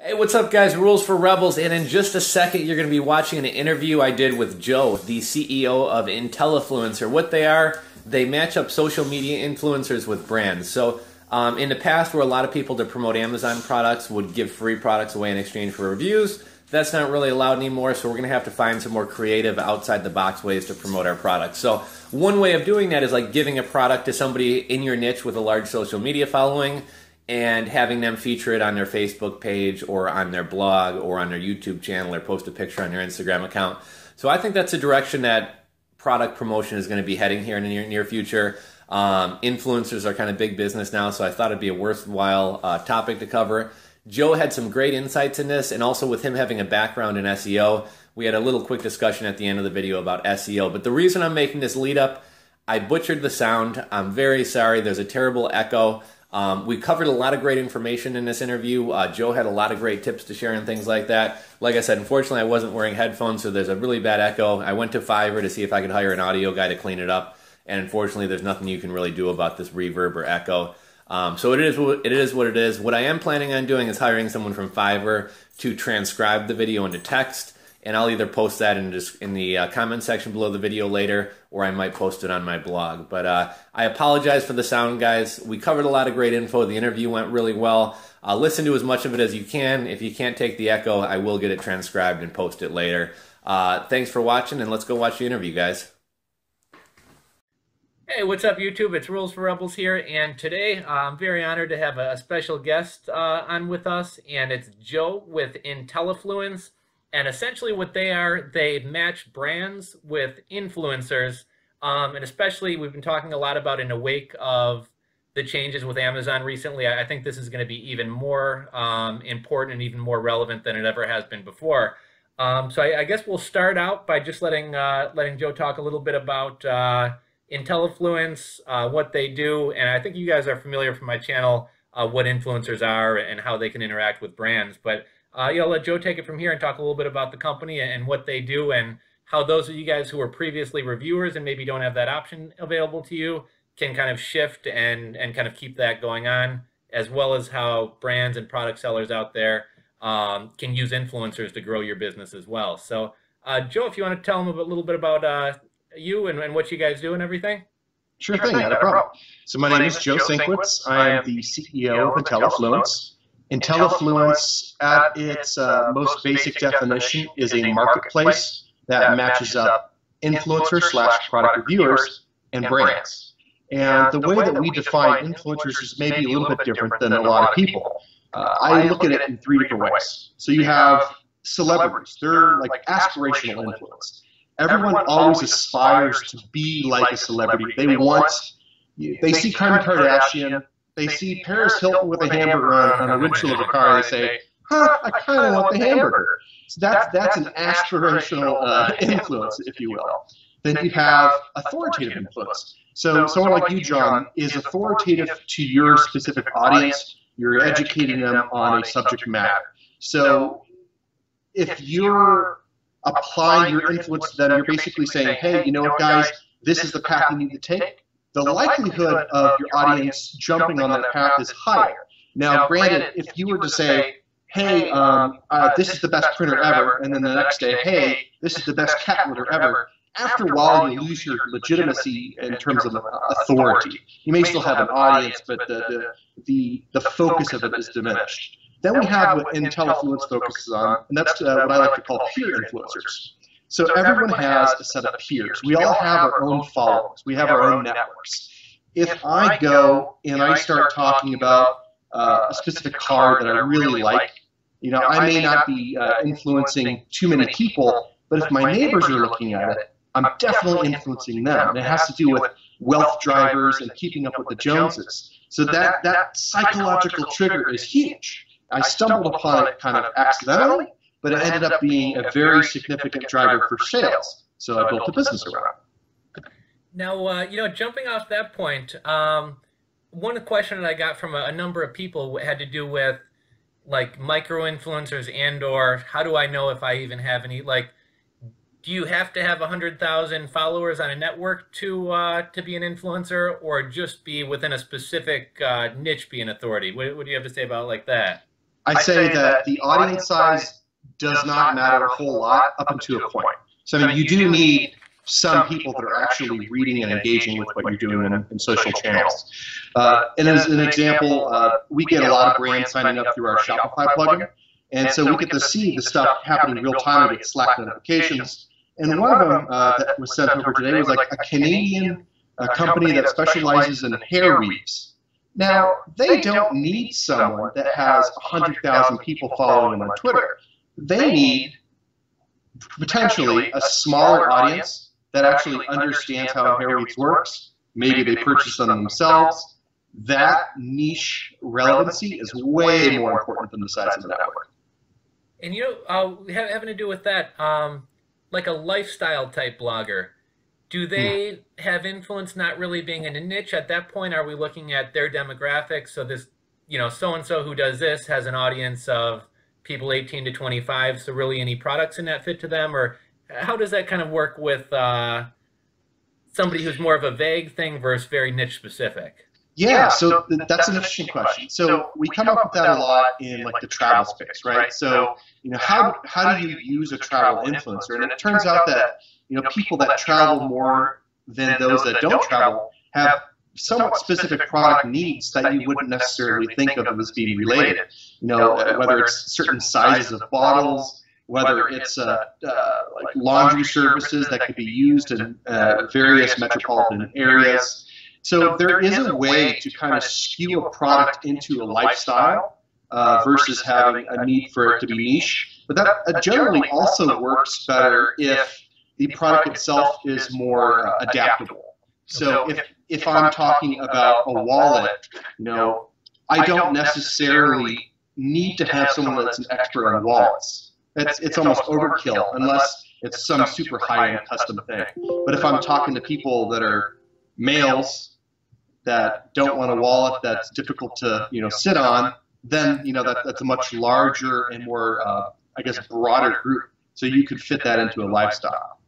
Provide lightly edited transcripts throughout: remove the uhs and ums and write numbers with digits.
Hey, what's up guys? Rules for Rebels, and in just a second you're going to be watching an interview I did with Joe, the CEO of Intellifluence. Or what they are, they match up social media influencers with brands. So in the past, where a lot of people to promote Amazon products would give free products away in exchange for reviews, that's not really allowed anymore, so we're going to have to find some more creative, outside-the-box ways to promote our products. So one way of doing that is like giving a product to somebody in your niche with a large social media following and having them feature it on their Facebook page or on their blog or on their YouTube channel or post a picture on their Instagram account. So I think that's a direction that product promotion is going to be heading here in the near future. Influencers are kind of big business now, so I thought it'd be a worthwhile topic to cover. Joe had some great insights in this, and also with him having a background in SEO, we had a little quick discussion at the end of the video about SEO. But the reason I'm making this lead up, I butchered the sound. I'm very sorry. There's a terrible echo. We covered a lot of great information in this interview. Joe had a lot of great tips to share and things like that. Like I said, unfortunately, I wasn't wearing headphones, so there's a really bad echo. I went to Fiverr to see if I could hire an audio guy to clean it up, and unfortunately, there's nothing you can really do about this reverb or echo. So it is what it is. What I am planning on doing is hiring someone from Fiverr to transcribe the video into text, and I'll either post that in the comment section below the video later, or I might post it on my blog. But I apologize for the sound, guys. We covered a lot of great info. The interview went really well. Listen to as much of it as you can. If you can't take the echo, I will get it transcribed and post it later. Thanks for watching, and let's go watch the interview, guys. Hey, what's up, YouTube? It's Rules for Rebels here, and today I'm very honored to have a special guest on with us, and it's Joe with Intellifluence. And essentially what they are, they match brands with influencers, and especially we've been talking a lot about in the wake of the changes with Amazon recently. I think this is going to be even more important and even more relevant than it ever has been before. So I guess we'll start out by just letting Joe talk a little bit about Intellifluence, what they do, and I think you guys are familiar from my channel what influencers are and how they can interact with brands. But let Joe take it from here and talk a little bit about the company and what they do, and how those of you guys who were previously reviewers and maybe don't have that option available to you can kind of shift and kind of keep that going on, as well as how brands and product sellers out there can use influencers to grow your business as well. So Joe, if you want to tell them a little bit about you and what you guys do and everything. Sure thing, not a problem. So my name is Joe Sinkwitz. I am the CEO of Intellifluence. Intellifluence, at its most basic definition, is a marketplace that matches up influencers/product reviewers and brands. And the way that we define influencers is maybe a little bit different than a lot of people. I look at it in three different ways. So you have celebrities. They're like aspirational influence. Everyone always aspires to be like a celebrity. They see Kim Kardashian, they see Paris Hilton with a hamburger on a windshield of a car, and they say, huh, I kind of want the hamburger. So that's an aspirational influence, if you will. Then you have authoritative influence. So someone like you, John, is authoritative to your specific audience. You're educating them on a subject matter. So if you're applying your influence to them, you're basically saying, hey, you know what, guys, this is the path you need to take. The likelihood of your audience jumping on that path is higher. Now, granted, if you were to say, hey, this is the best printer ever, and then the next day, hey, this is the best cat litter ever, after a while you lose your legitimacy in terms of authority. You may still have an audience, but the focus of it is diminished. Then we have what Intellifluence focuses on, and that's what I like to call peer influencers. So everyone has a set of peers. We all have our own followers. We have our own networks. If I go and I start talking about a specific car that I really like, I may not be influencing too many people, but if my neighbors are looking at it, I'm definitely influencing them. And it has to do with wealth drivers and keeping up with the Joneses. So that psychological trigger is huge. I stumbled upon it kind of accidentally, but it ended up being a very significant driver for sales. So I built a business around it. Now, jumping off that point, one question that I got from a number of people had to do with like micro-influencers and/or how do I know if I even have any, like, do you have to have 100,000 followers on a network to be an influencer, or just be within a specific niche be an authority? What do you have to say about like that? I say that the audience size does not matter a whole lot up until a point. So I mean, you do need some people that are actually reading and engaging with what you're doing in social channels. And as an example, we get a lot of brands signing up through our Shopify plugin. And so we get to see the stuff happening in real time. We get Slack notifications. And one of them that was sent over today was like a Canadian company that specializes in hair weaves. Now, they don't need someone that has 100,000 people following them on Twitter. They need potentially a smaller audience that actually understands how hair weaves works. Maybe they purchase them themselves. That niche relevancy is way more important than the size of the network. And having to do with that, like a lifestyle type blogger, do they have influence not really being in a niche? At that point, are we looking at their demographics? So this, so-and-so who does this has an audience of people 18 to 25, so really any products in that fit to them? Or how does that kind of work with somebody who's more of a vague thing versus very niche specific? Yeah, so that's an interesting question. So we come up with that a lot in like the travel space, right? So how do you use a travel influencer? And it turns out that people that travel more than those that don't travel have somewhat specific product needs that you wouldn't necessarily think of as being related. Whether it's certain sizes of bottles, whether it's like laundry services that could be used in various metropolitan areas. So there is a way to kind of skew a product into a lifestyle versus having a need for it to be niche. But that generally also works better if the product itself is more adaptable. So if I'm talking about a wallet, I don't necessarily need to have someone that's an expert on wallets. It's almost overkill unless it's some super high-end custom thing. But if I'm talking to people that are males that don't want a wallet that's difficult to sit on, then that's a much larger and more I guess broader group. So you could fit that into a lifestyle.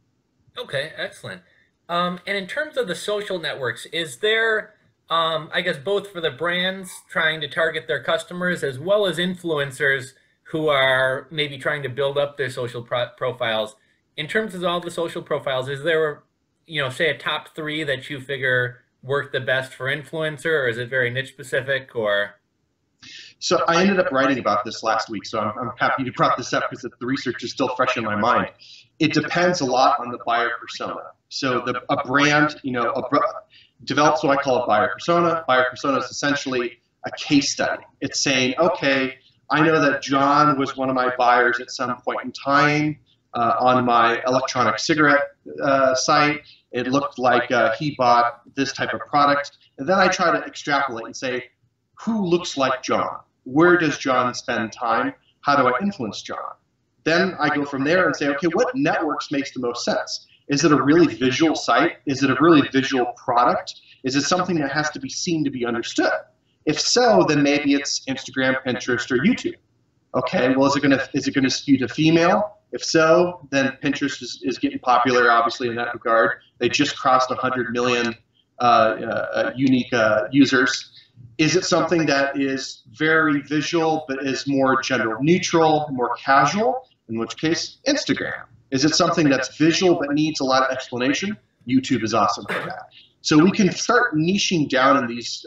Okay, excellent. And in terms of the social networks, is there I guess both for the brands trying to target their customers as well as influencers who are maybe trying to build up their social profiles? In terms of all the social profiles, is there say a top 3 that you figure work the best for influencer, or is it very niche specific? Or so I ended up writing about this last week, so I'm happy you brought this up because the research is still fresh in my mind. It depends a lot on the buyer persona. So a brand develops what I call a buyer persona. Buyer persona is essentially a case study. It's saying, okay, I know that John was one of my buyers at some point in time on my electronic cigarette site. It looked like he bought this type of product. And then I try to extrapolate and say, who looks like John? Where does John spend time? How do I influence John? Then I go from there and say, okay, what networks makes the most sense? Is it a really visual site? Is it a really visual product? Is it something that has to be seen to be understood? If so, then maybe it's Instagram, Pinterest, or YouTube. Okay, well, is it gonna skew to female? If so, then Pinterest is getting popular, obviously, in that regard. They just crossed 100 million unique users. Is it something that is very visual but is more gender neutral, more casual? In which case, Instagram. Is it something that's visual but needs a lot of explanation? YouTube is awesome for that. So we can start niching down in these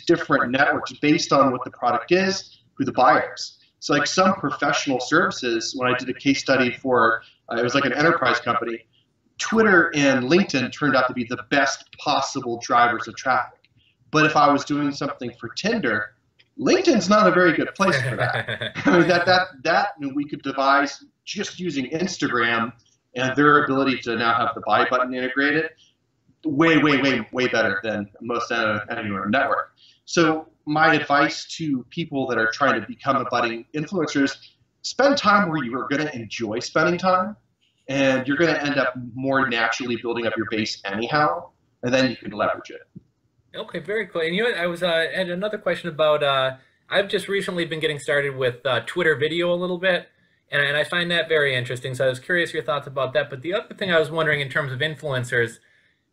different networks based on what the product is, who the buyer is. So like some professional services, when I did a case study for, it was like an enterprise company, Twitter and LinkedIn turned out to be the best possible drivers of traffic. But if I was doing something for Tinder, LinkedIn's not a very good place for that. I mean, that we could devise just using Instagram and their ability to now have the buy button integrated, way better than most any network. So my advice to people that are trying to become a budding influencers, spend time where you are going to enjoy spending time, and you're going to end up more naturally building up your base anyhow, and then you can leverage it. Okay, very cool. And I was had another question about, I've just recently been getting started with Twitter video a little bit, and I find that very interesting. So I was curious your thoughts about that. But the other thing I was wondering in terms of influencers,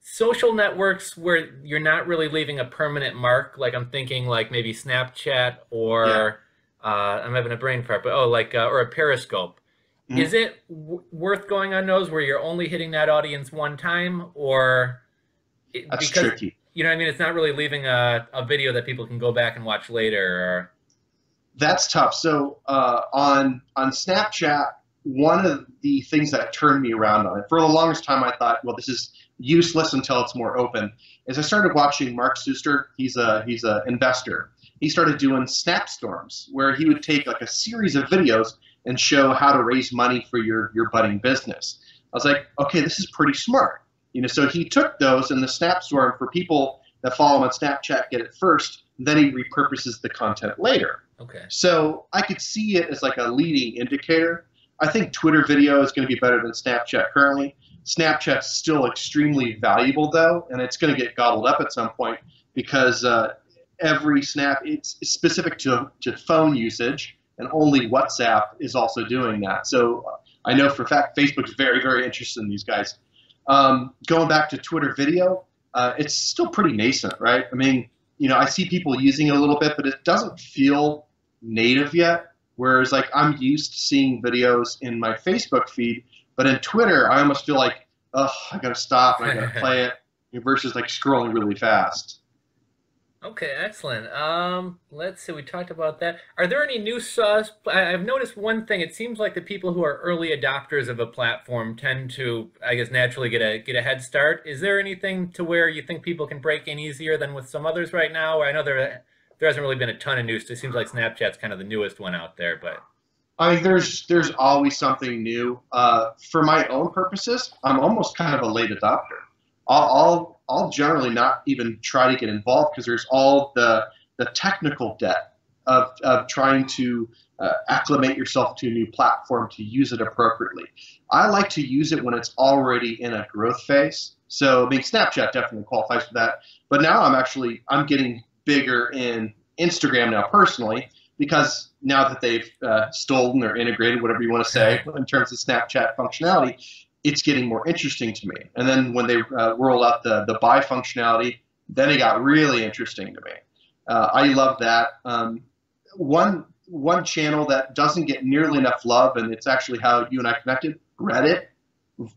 social networks where you're not really leaving a permanent mark, like I'm thinking like maybe Snapchat or I'm having a brain fart, but oh, like or a Periscope. Mhm. Is it worth going on those where you're only hitting that audience one time, or That's because tricky. you know what I mean? It's not really leaving a video that people can go back and watch later. Or That's tough. So on Snapchat, one of the things that turned me around on it for the longest time, I thought, well, this is useless until it's more open. Is I started watching Mark Suster. He's a investor. He started doing snap storms where he would take like a series of videos and show how to raise money for your budding business. I was like, okay, this is pretty smart. So he took those and the snap storm for people that follow him on Snapchat get it first. Then he repurposes the content later. okay, So I could see it as like a leading indicator. I think Twitter video is going to be better than Snapchat currently. Snapchat's still extremely valuable though, and it's going to get gobbled up at some point because every snap, it's specific to phone usage, and only WhatsApp is also doing that. So I know for a fact Facebook's very, very interested in these guys. Going back to Twitter video, it's still pretty nascent, right? I mean, I see people using it a little bit, but it doesn't feel native yet. Whereas, like, I'm used to seeing videos in my Facebook feed, but in Twitter, I almost feel like, oh, I gotta stop and I gotta play it, versus like scrolling really fast. okay, excellent. Let's see. We talked about that. Are there any new I've noticed one thing. It seems like the people who are early adopters of a platform tend to, I guess, naturally get a head start. Is there anything to where you think people can break in easier than with some others right now? I know there hasn't really been a ton of news. It seems like Snapchat's kind of the newest one out there, but I mean, there's always something new. For my own purposes, I'm almost kind of a late adopter. I'll generally not even try to get involved because there's all the technical debt of trying to acclimate yourself to a new platform to use it appropriately. I like to use it when it's already in a growth phase. So I mean, Snapchat definitely qualifies for that. But now I'm getting bigger in Instagram now personally, because now that they've stolen or integrated, whatever you want to say, in terms of Snapchat functionality, it's getting more interesting to me. And then when they roll out the buy functionality, then it got really interesting to me. I love that. One channel that doesn't get nearly enough love, and it's actually how you and I connected, Reddit,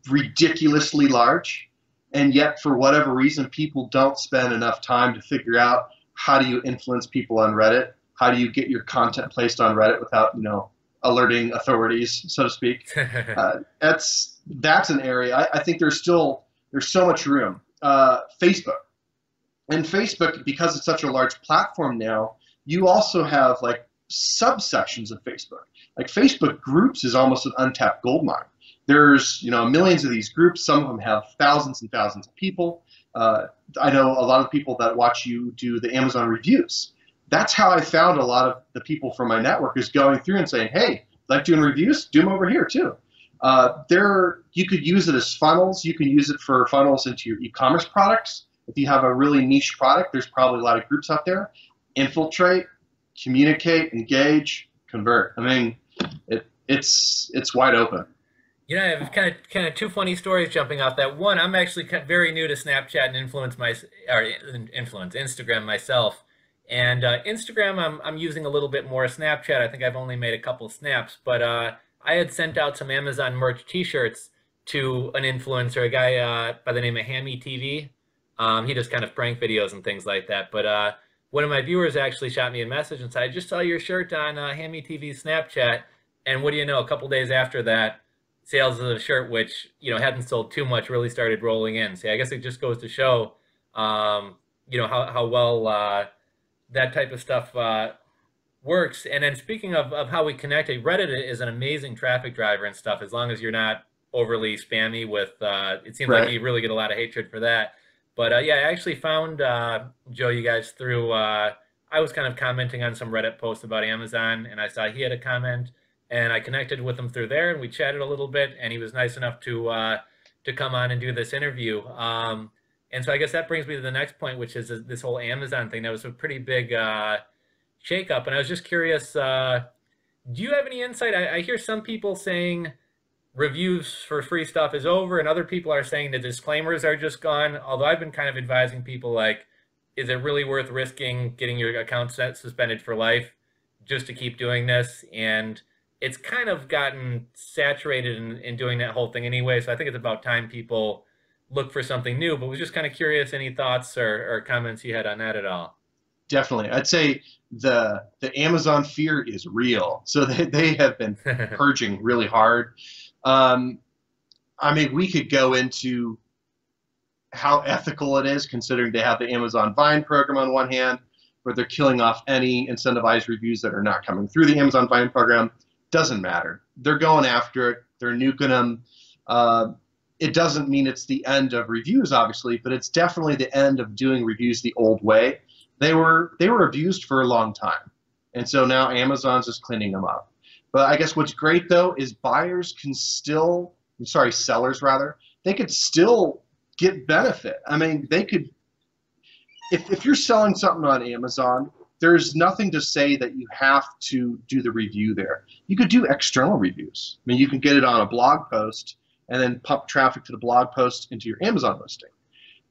ridiculously large. And yet, for whatever reason, people don't spend enough time to figure out how do you influence people on Reddit? How do you get your content placed on Reddit without, alerting authorities, so to speak? That's an area. I think there's so much room. Facebook. And Facebook, because it's such a large platform now, you also have like subsections of Facebook. Like Facebook groups is almost an untapped goldmine. There's millions of these groups. Some of them have thousands and thousands of people. I know a lot of people that watch you do the Amazon reviews. That's how I found a lot of the people from my network is going through and saying, hey, like doing reviews? Do them over here too. You could use it as funnels. You can use it for funnels into your e-commerce products. If you have a really niche product, there's probably a lot of groups out there. Infiltrate, communicate, engage, convert. I mean, it's wide open. I have kind of two funny stories jumping off that. One, I'm actually very new to Snapchat and influence Instagram myself. And Instagram, I'm using a little bit more. Snapchat, I think I've only made a couple snaps, but I had sent out some Amazon merch T-shirts to an influencer, a guy by the name of Hammy TV. He does kind of prank videos and things like that. But one of my viewers actually shot me a message and said, "I just saw your shirt on Hammy TV's Snapchat." And what do you know? A couple days after that, sales of the shirt, which hadn't sold too much, really started rolling in. See, I guess it just goes to show, how well that type of stuff works. And then speaking of how we connected, Reddit is an amazing traffic driver and stuff, as long as you're not overly spammy with, it seems Right. like you really get a lot of hatred for that. But yeah, I actually found, Joe, you guys through, I was kind of commenting on some Reddit posts about Amazon, and I saw he had a comment, and I connected with him through there, and we chatted a little bit, and he was nice enough to come on and do this interview. And so I guess that brings me to the next point, which is this whole Amazon thing. That was a pretty big shakeup, and I was just curious, do you have any insight? I hear some people saying reviews for free stuff is over, and other people are saying the disclaimers are just gone, although I've been kind of advising people, like, is it really worth risking getting your account suspended for life just to keep doing this, and it's kind of gotten saturated in doing that whole thing anyway. So I think it's about time people look for something new. But was just kind of curious, any thoughts or comments you had on that at all? Definitely. I'd say the Amazon fear is real. So they have been purging really hard. I mean, we could go into how ethical it is, considering they have the Amazon Vine program on one hand, where they're killing off any incentivized reviews that are not coming through the Amazon Vine program. Doesn't matter. They're going after it. They're nuking them. It doesn't mean it's the end of reviews, obviously, but it's definitely the end of doing reviews the old way. They were abused for a long time, and so now Amazon's just cleaning them up. But I guess what's great though is buyers can still, sellers rather, they could still get benefit. I mean, they could, if you're selling something on Amazon, there's nothing to say that you have to do the review there. You could do external reviews. I mean, you can get it on a blog post and then pump traffic to the blog post into your Amazon listing.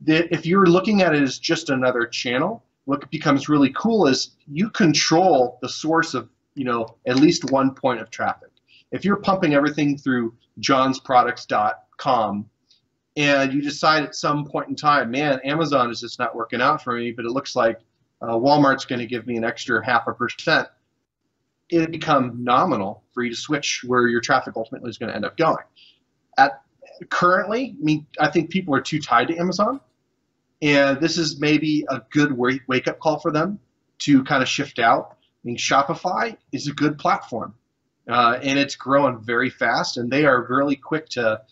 If you're looking at it as just another channel, what becomes really cool is you control the source of, at least one point of traffic. If you're pumping everything through johnsproducts.com and you decide at some point in time, man, Amazon is just not working out for me, but it looks like Walmart's going to give me an extra 0.5%, it'd become nominal for you to switch where your traffic ultimately is going to end up going. Currently, I think people are too tied to Amazon, and this is maybe a good wake-up call for them to kind of shift out. I mean, Shopify is a good platform, and it's growing very fast, and they are really quick to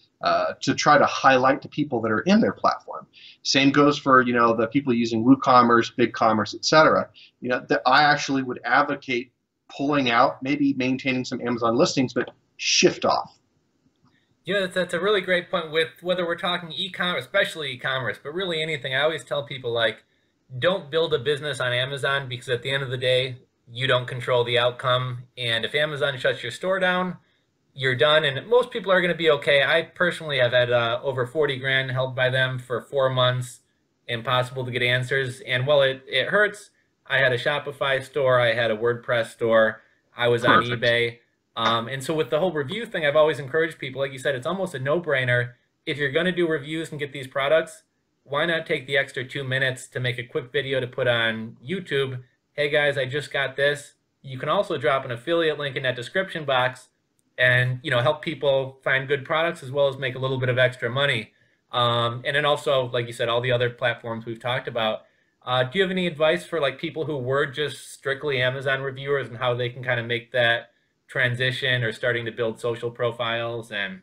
try to highlight the people that are in their platform. Same goes for the people using WooCommerce, BigCommerce, etc. That I actually would advocate pulling out, maybe maintaining some Amazon listings, but shift off. Yeah, that's a really great point with whether we're talking e-commerce, especially e-commerce, but really anything. I always tell people, like, don't build a business on Amazon, because at the end of the day, you don't control the outcome. And if Amazon shuts your store down, you're done. And most people are going to be okay. I personally have had over 40 grand held by them for 4 months, impossible to get answers. And while it hurts, I had a Shopify store, I had a WordPress store, I was on eBay. And so with the whole review thing, I've always encouraged people, like you said, it's almost a no-brainer. If you're going to do reviews and get these products, why not take the extra 2 minutes to make a quick video to put on YouTube? Hey guys, I just got this. You can also drop an affiliate link in that description box and help people find good products as well as make a little bit of extra money. And then also, like you said, all the other platforms we've talked about. Do you have any advice for like people who were just strictly Amazon reviewers and how they can kind of make that transition or starting to build social profiles? And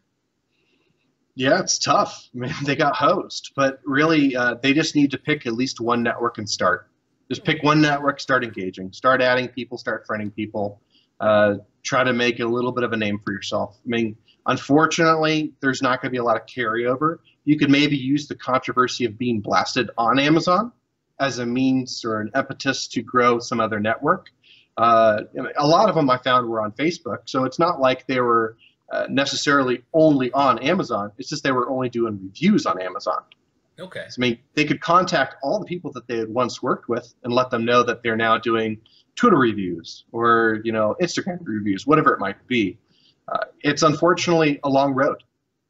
yeah, it's tough. I mean, they got hosed, but really they just need to pick at least one network and start. Just pick one network, start engaging, start adding people, start friending people, try to make a little bit of a name for yourself. I mean, unfortunately, there's not going to be a lot of carryover. You could maybe use the controversy of being blasted on Amazon as a means or an impetus to grow some other network. A lot of them I found were on Facebook, so it's not like they were necessarily only on Amazon. It's just they were only doing reviews on Amazon. Okay. So, I mean, they could contact all the people that they had once worked with and let them know that they're now doing Twitter reviews or Instagram reviews, whatever it might be. It's unfortunately a long road.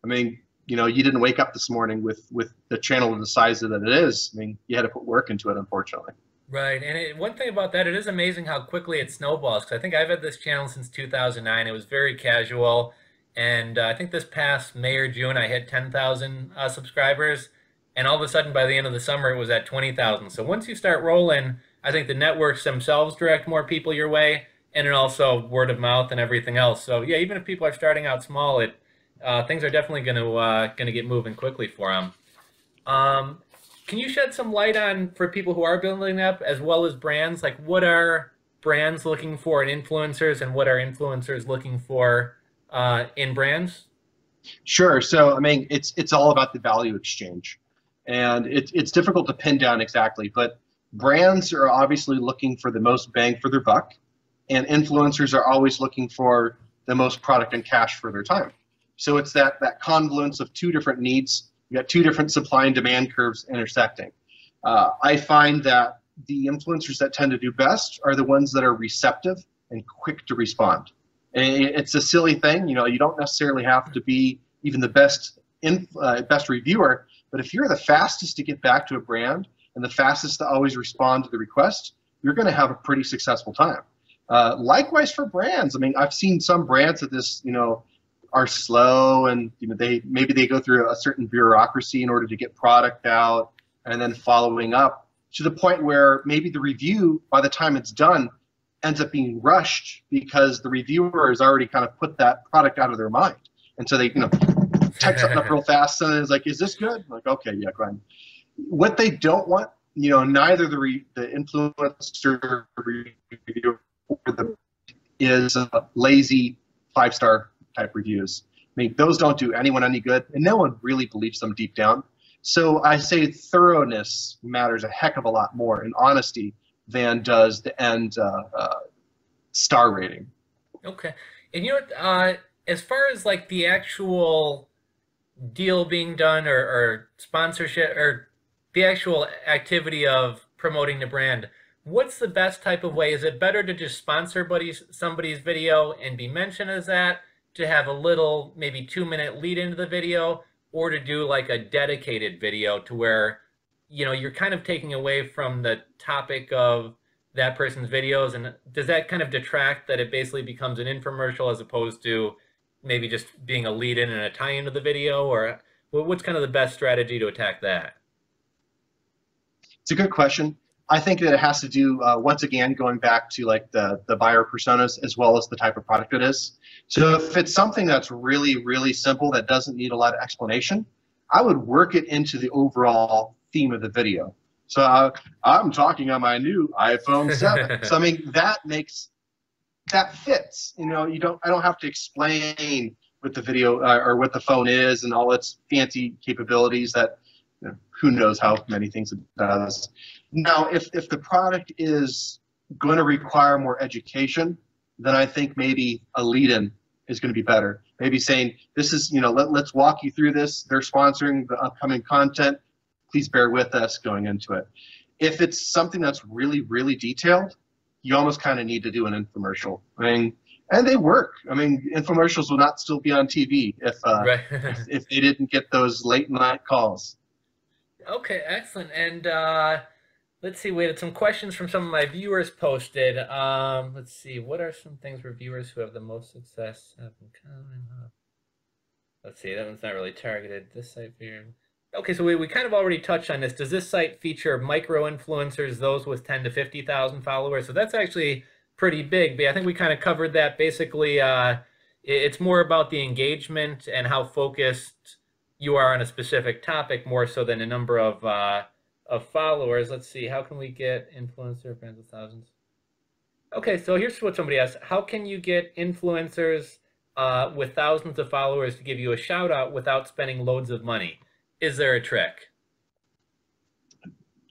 I mean, you didn't wake up this morning with the channel the size that it is. I mean, you had to put work into it, unfortunately. Right, and one thing about that, it is amazing how quickly it snowballs. Because I think I've had this channel since 2009. It was very casual, and I think this past May or June I hit 10,000 subscribers, and all of a sudden by the end of the summer it was at 20,000. So once you start rolling, I think the networks themselves direct more people your way, and then also word of mouth and everything else. So yeah, even if people are starting out small, things are definitely going to get moving quickly for them. Can you shed some light on, for people who are building up, as well as brands, like what are brands looking for in influencers and what are influencers looking for in brands? Sure. So, I mean, it's all about the value exchange. And it's difficult to pin down exactly, but brands are obviously looking for the most bang for their buck, and influencers are always looking for the most product and cash for their time. So it's that confluence of two different needs. You got two different supply and demand curves intersecting. I find that the influencers that tend to do best are the ones that are receptive and quick to respond. And it's a silly thing, you know, you don't necessarily have to be even the best reviewer, but if you're the fastest to get back to a brand and the fastest to always respond to the request, you're going to have a pretty successful time. Likewise for brands. I mean, I've seen some brands that this, you know, are slow, and you know, maybe they go through a certain bureaucracy in order to get product out and then following up to the point where maybe the review, by the time it's done, ends up being rushed because the reviewer has already kind of put that product out of their mind. And so they, you know, type something up real fast and it's like, is this good? I'm like, okay, yeah, go ahead. What they don't want, you know, neither the influencer reviewer is lazy 5-star type reviews. I mean, those don't do anyone any good, and no one really believes them deep down. So I say thoroughness matters a heck of a lot more, and honesty, than does the end star rating. Okay. And you know what, as far as like the actual deal being done or sponsorship or the actual activity of promoting the brand, what's the best type of way? Is it better to just sponsor somebody's video and be mentioned as that, to have a little maybe 2-minute lead into the video, or to do like a dedicated video to where, you know, you're kind of taking away from the topic of that person's videos? And does that kind of detract that it basically becomes an infomercial as opposed to maybe just being a lead in and a tie into the video? Or what's kind of the best strategy to attack that? It's a good question. I think that it has to do, once again, going back to like the buyer personas as well as the type of product it is. So if it's something that's really, really simple that doesn't need a lot of explanation, I would work it into the overall theme of the video. So I'm talking on my new iPhone 7. So I mean, that fits. You know, I don't have to explain what the video or what the phone is and all its fancy capabilities that, you know, who knows how many things it does. Now, if the product is going to require more education, then I think maybe a lead-in is going to be better. Maybe saying, this is, you know, let's walk you through this. They're sponsoring the upcoming content. Please bear with us going into it. If it's something that's really, really detailed, you almost kind of need to do an infomercial. I mean, and they work. I mean, infomercials will not still be on TV if they didn't get those late night calls. Okay, excellent. And let's see, we had some questions from some of my viewers posted. Let's see, what are some things for viewers who have the most success have in common? Let's see, that one's not really targeted. This site here. Okay, so we kind of already touched on this. Does this site feature micro-influencers, those with 10 to 50,000 followers? So that's actually pretty big, but I think we kind of covered that. Basically, it's more about the engagement and how focused you are on a specific topic, more so than a number of followers. Let's see, how can we get influencer brands with thousands? Okay, so here's what somebody asked. How can you get influencers with thousands of followers to give you a shout out without spending loads of money? Is there a trick?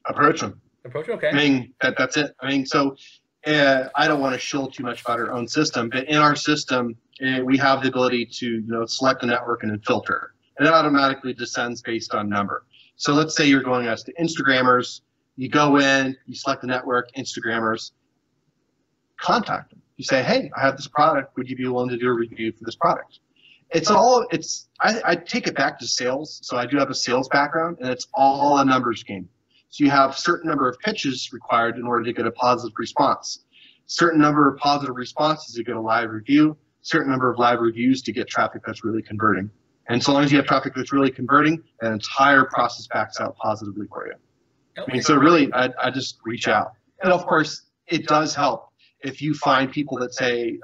Approach them. Approach, okay. I mean, that's it. I mean, so I don't want to shill too much about our own system, but in our system, we have the ability to, you know, select a network and then filter. And it automatically descends based on number. So let's say you're going as to Instagrammers. You go in, you select the network, Instagrammers, contact them. You say, hey, I have this product. Would you be willing to do a review for this product? I take it back to sales. So I do have a sales background, and it's all a numbers game. So you have a certain number of pitches required in order to get a positive response. Certain number of positive responses to get a live review. Certain number of live reviews to get traffic that's really converting. And so long as you have traffic that's really converting, that entire process backs out positively for you. Okay. I mean, so really, I just reach out. And of course, it does help if you find people that say,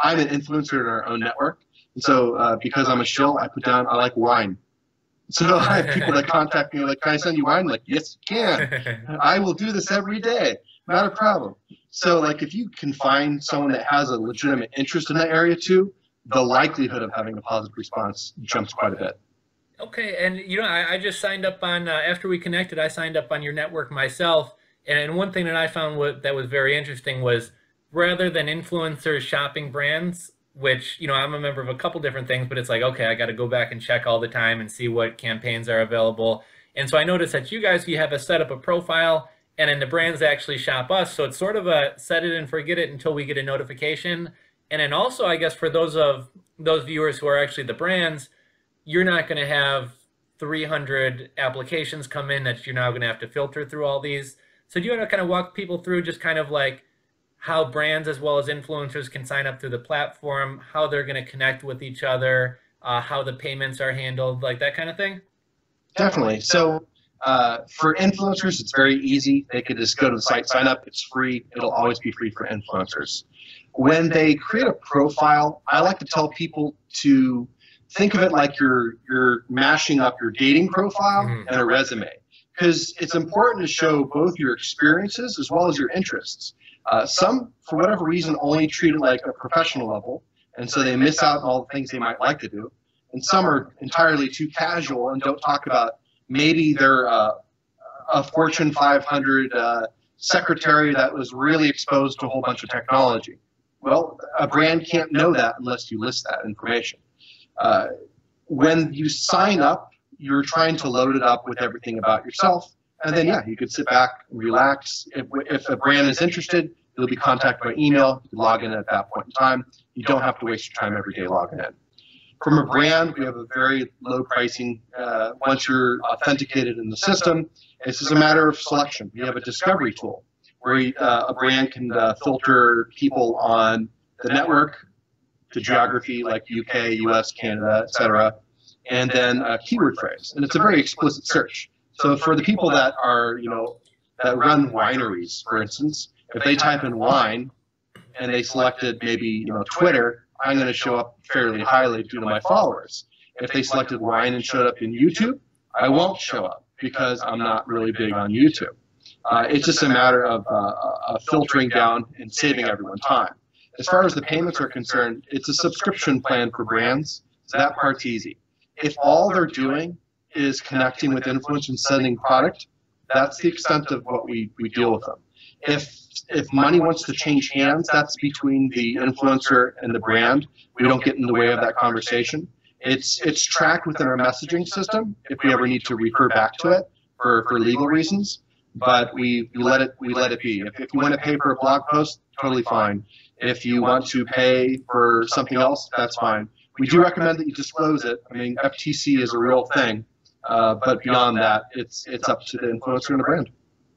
I'm an influencer in our own network. And so because I'm a shill, I put down, I like wine. So I have people that contact me like, can I send you wine? I'm like, yes, you can. I will do this every day. Not a problem. So like if you can find someone that has a legitimate interest in that area too, the likelihood of having a positive response jumps quite a bit. Okay, and you know, I just signed up on, after we connected, I signed up on your network myself, and one thing that I found that was very interesting was, rather than influencers shopping brands, which, you know, I'm a member of a couple different things, but it's like, okay, I got to go back and check all the time and see what campaigns are available. And so I noticed that you guys, you have a set up a profile, and then the brands actually shop us. So it's sort of a set it and forget it until we get a notification. And then also, I guess, for those viewers who are actually the brands, you're not going to have 300 applications come in that you're now going to have to filter through all these. So do you want to kind of walk people through just kind of like how brands as well as influencers can sign up through the platform, how they're going to connect with each other, how the payments are handled, like that kind of thing? Definitely. So for influencers, it's very easy. They could just go to the site, sign up. It's free. It'll always be free for influencers. When they create a profile, I like to tell people to think of it like you're mashing up your dating profile and a resume, because it's important to show both your experiences as well as your interests. Some, for whatever reason, only treat it like a professional level, and so they miss out on all the things they might like to do. And some are entirely too casual and don't talk about maybe they're a Fortune 500 secretary that was really exposed to a whole bunch of technology. Well, a brand can't know that unless you list that information. When you sign up, you're trying to load it up with everything about yourself, and then, yeah, you could sit back and relax. If a brand is interested, you'll be contacted by email. You can log in at that point in time. You don't have to waste your time every day logging in. From a brand, we have a very low pricing once you're authenticated in the system. This is a matter of selection. We have a discovery tool where a brand can filter people on the network, the geography like UK, US, Canada, etc., and then a keyword phrase. And it's a very explicit search. So for the people that are, that run wineries, for instance, if they type in wine and they selected maybe, Twitter, I'm going to show up fairly highly due to my followers. If they selected wine and showed up in YouTube, I won't show up because I'm not really big on YouTube. It's just a matter of filtering down and saving everyone time. As far as the payments are concerned, it's a subscription plan for brands, so that part's easy. If all they're doing is connecting with influencers and sending product, that's the extent of what we deal with them. If money wants to change hands, that's between the influencer and the brand. We don't get in the way of that conversation. It's tracked within our messaging system if we ever need to refer back to it for legal reasons, but we let it be. If you want to pay for a blog post, totally fine. If you want to pay for something else, that's fine. We do recommend that you disclose it. I mean, FTC is a real thing, but beyond that, it's up to the influencer and the brand.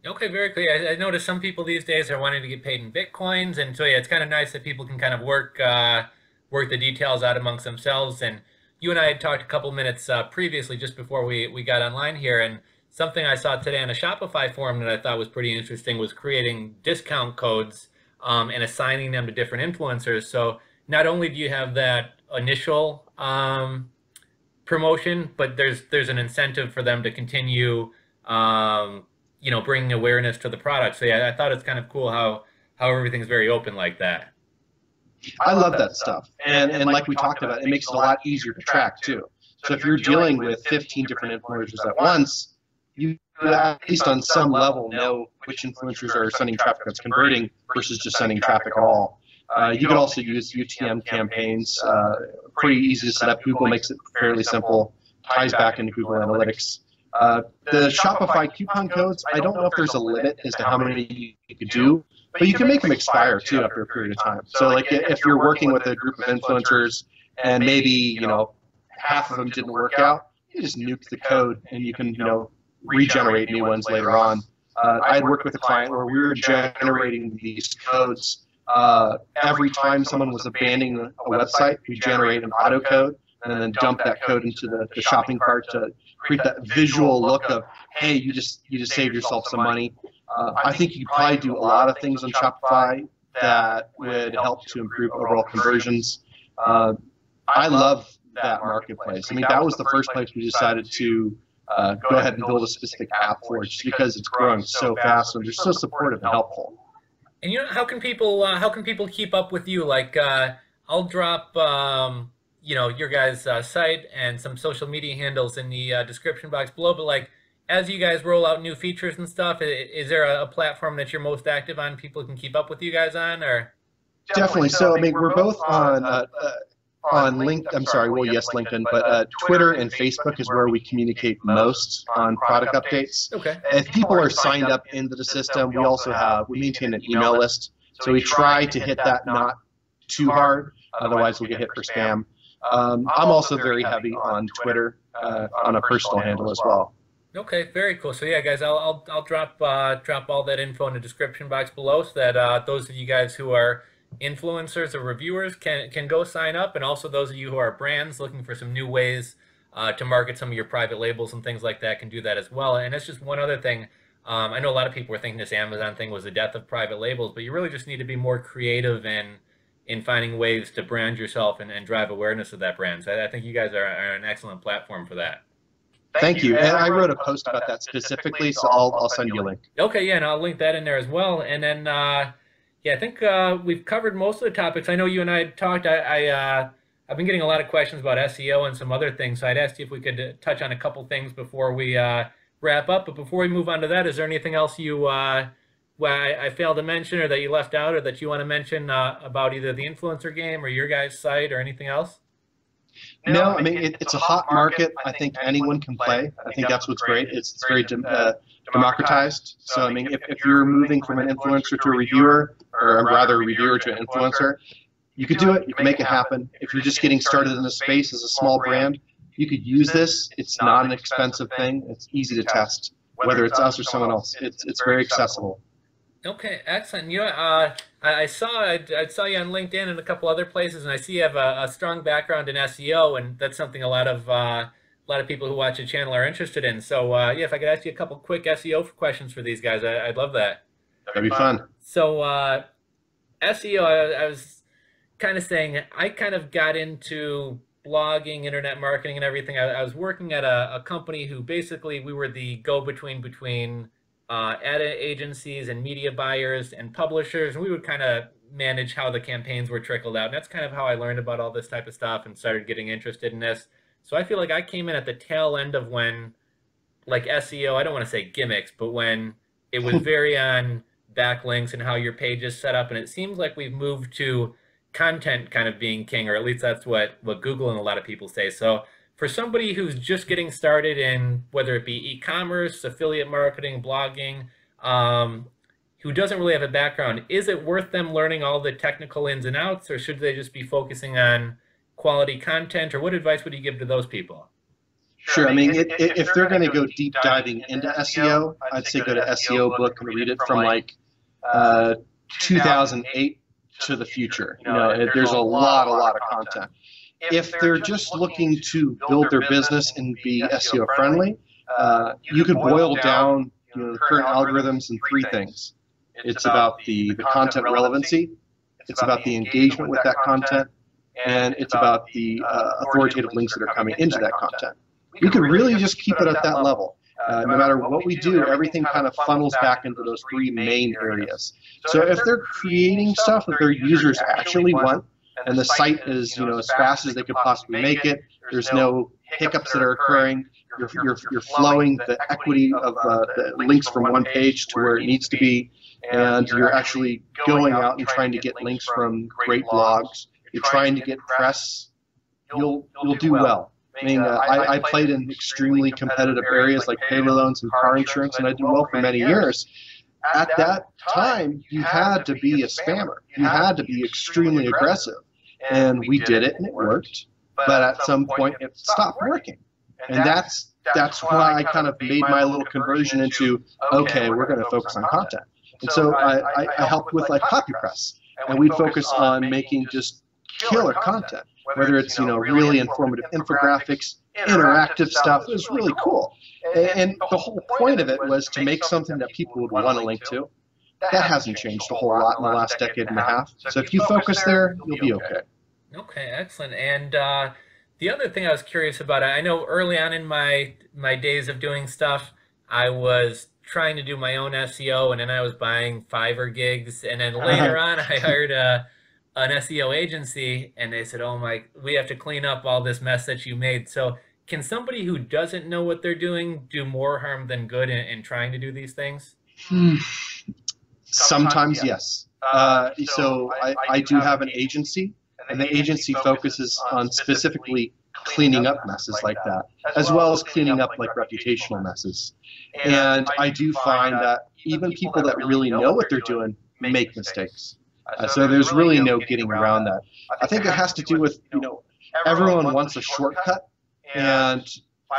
Okay, very clear. I noticed some people these days are wanting to get paid in Bitcoins, and so yeah, it's kind of nice that people can kind of work the details out amongst themselves. And you and I had talked a couple minutes previously, just before we got online here, and something I saw today on a Shopify forum that I thought was pretty interesting was creating discount codes and assigning them to different influencers. So not only do you have that initial promotion, but there's an incentive for them to continue bringing awareness to the product. So yeah, I thought it's kind of cool how everything's very open like that. I love that stuff. And like we talked about, it makes it a lot easier to track too. So if you're dealing with 15 different influencers at once, you at least on some level know which influencers are sending traffic that's converting versus just sending traffic at all. You can also use UTM campaigns. Pretty easy to set up. Google makes it fairly simple, ties back into Google Analytics. The Shopify coupon codes, I don't know if there's a limit as to how many you could do, but you can make them expire too after a period of time. So like if you're working with a group of influencers and maybe, half of them didn't work out, you just nuke the code and you can, regenerate new ones later on. I had worked with a client where we were generating these codes every time someone was abandoning a website. We generate an auto code and then dump that code into the shopping cart to create that visual look of, hey, you just saved yourself some money. I think you could probably do a lot of things on Shopify that would help to improve overall conversions. I love that marketplace. I mean, that was the first place we decided to go ahead and build a specific app for it, just because it's growing so fast and they're so supportive and helpful. And how can people keep up with you? Like, I'll drop your guys' site and some social media handles in the description box below. But like, as you guys roll out new features and stuff, is there a platform that you're most active on? People can keep up with you guys on, or? Definitely. So I mean, we're both on on LinkedIn, I'm sorry, well, yes, LinkedIn, but Twitter and Facebook is where we communicate most on product updates. Okay. If people are signed up into the system, we maintain an email list. So we try to hit that not too hard, otherwise we'll get hit for spam. I'm also very heavy on Twitter on a personal handle as well. Okay, very cool. So yeah, guys, I'll drop all that info in the description box below, so that those of you guys who are influencers or reviewers can go sign up, and also those of you who are brands looking for some new ways to market some of your private labels and things like that can do that as well. And that's just one other thing. I know a lot of people were thinking this Amazon thing was the death of private labels, but you really just need to be more creative in finding ways to brand yourself and drive awareness of that brand. So I think you guys are an excellent platform for that. Thank you. And I wrote a post about that specifically, so I'll send you a link. Okay, yeah, and I'll link that in there as well. And then, yeah, I think we've covered most of the topics. I know you and I had talked. I've been getting a lot of questions about SEO and some other things, so I'd asked you if we could touch on a couple things before we wrap up. But before we move on to that, is there anything else you I failed to mention, or that you left out, or that you want to mention about either the influencer game or your guys' site or anything else? No, I mean, it's a hot market. I think anyone can play. I think that's what's great. It's very democratized. So, I mean, if you're moving from an influencer to a reviewer, or rather a reviewer to an influencer, you could do it. You can make it happen. If you're just getting started in the space as a small brand, you could use this. It's not an expensive thing. It's easy to test, whether it's us or someone else. It's very accessible. Okay, excellent. You, I saw you on LinkedIn and a couple other places, and I see you have a strong background in SEO, and that's something a lot of people who watch the channel are interested in. So yeah, if I could ask you a couple quick SEO questions for these guys, I'd love that. That'd be fun. So SEO, I was kind of saying, I kind of got into blogging, internet marketing, and everything. I was working at a company who basically we were the go-between between ad agencies and media buyers and publishers, and we would kind of manage how the campaigns were trickled out. And that's kind of how I learned about all this type of stuff and started getting interested in this. So I feel like I came in at the tail end of when, like, SEO, I don't want to say gimmicks, but when it was very on backlinks and how your page is set up. And it seems like we've moved to content kind of being king, or at least that's what Google and a lot of people say. So for somebody who's just getting started in, whether it be e-commerce, affiliate marketing, blogging, who doesn't really have a background, is it worth them learning all the technical ins and outs, or should they just be focusing on quality content, or what advice would you give to those people? Sure. I mean, if they're going to go deep diving into SEO, I'd say go to SEO book and read it from like 2008 to the future. You know, there's a lot of content. If they're just looking to build their business and be SEO friendly, you could boil down the current algorithms in three things. It's about the content relevancy, it's about the engagement with that content, and it's about the authoritative links that are coming into that content. We could really just keep it at that level. No matter what we do, everything kind of funnels back into those three main areas. So if they're creating stuff that their users actually want, and the site is, as fast as they could possibly make it, there's no hiccups that are occurring, you're flowing the equity of the links from one page to where it needs to be, and you're actually going out and trying to get links from great blogs, you're trying to get press, you'll do well. I mean, I played in extremely competitive areas like payroll loans and car insurance, and I did well for many years. At that time, you had to be a spammer. You had to be extremely aggressive. And we did it, and it worked. But at some point, it stopped working. And that's why I kind of made my little conversion into, okay, we're going to focus on content. And so I helped with like CopyPress, and we'd focus on making just killer content, whether it's really informative infographics, interactive stuff. It was really cool. And the whole point of it was to make something that people would want to link to. That hasn't changed a whole lot in the last decade and a half. So if you focus there, you'll be okay. Okay, excellent. And the other thing I was curious about, I know early on in my days of doing stuff, I was trying to do my own SEO, and then I was buying Fiverr gigs. And then later on, I hired an SEO agency, and they said, oh my, we have to clean up all this mess that you made. So can somebody who doesn't know what they're doing do more harm than good in trying to do these things? Sometimes, yes. So I do have an agency, and the agency focuses on specifically cleaning up messes like that, as well as cleaning up like reputational messes. And I do find that even people that really know what they're doing make mistakes. So there's really no getting around that. I think it has to do with, everyone wants a shortcut, and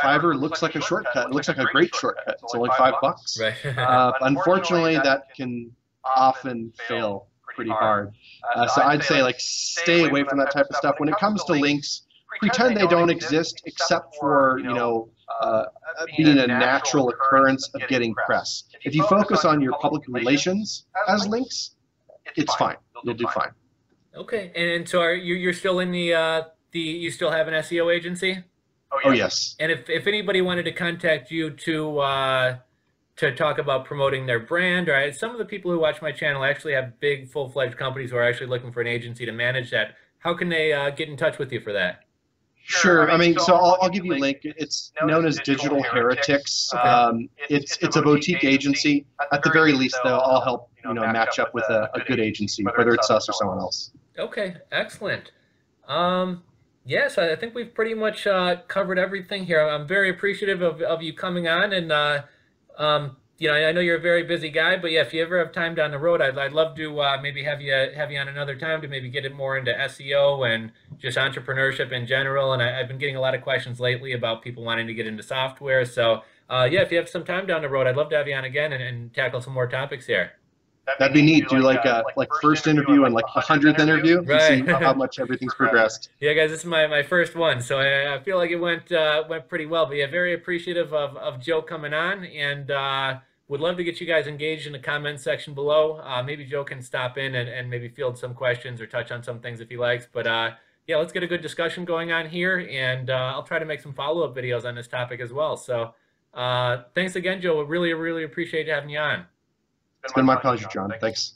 Fiverr looks like a shortcut. It looks like a great shortcut. It's only $5. Right. Unfortunately, that can often fail pretty hard. So I'd say like stay away from that type of stuff. When it comes to links, pretend they don't exist except for being a natural occurrence of getting press. If you focus on your public relations as links, it's fine. You'll do fine. Okay, and so you're still in you still have an SEO agency? Oh yes. And if anybody wanted to contact you to talk about promoting their brand, or some of the people who watch my channel actually have big full-fledged companies who are actually looking for an agency to manage that, how can they get in touch with you for that? Sure. I mean, so I'll give you a link. It's known as Digital Heretics. It's a boutique agency. At the very least, though, I'll help match up with a good agency, whether it's us or someone else. Okay, excellent. Yes, I think we've pretty much covered everything here. I'm very appreciative of you coming on, and I know you're a very busy guy, but yeah, if you ever have time down the road, I'd love to maybe have you on another time to maybe get it more into SEO and just entrepreneurship in general. And I've been getting a lot of questions lately about people wanting to get into software. So yeah, if you have some time down the road, I'd love to have you on again and tackle some more topics here. That'd be neat. Do like first interview and like 100th interview, right. And see how much everything's progressed. Yeah, guys, this is my first one, so I feel like it went pretty well. But yeah, very appreciative of Joe coming on, and would love to get you guys engaged in the comment section below. Maybe Joe can stop in and maybe field some questions or touch on some things if he likes. But yeah, let's get a good discussion going on here, and I'll try to make some follow-up videos on this topic as well. So thanks again, Joe. Really, really appreciate having you on. It's been my pleasure, John. Thanks.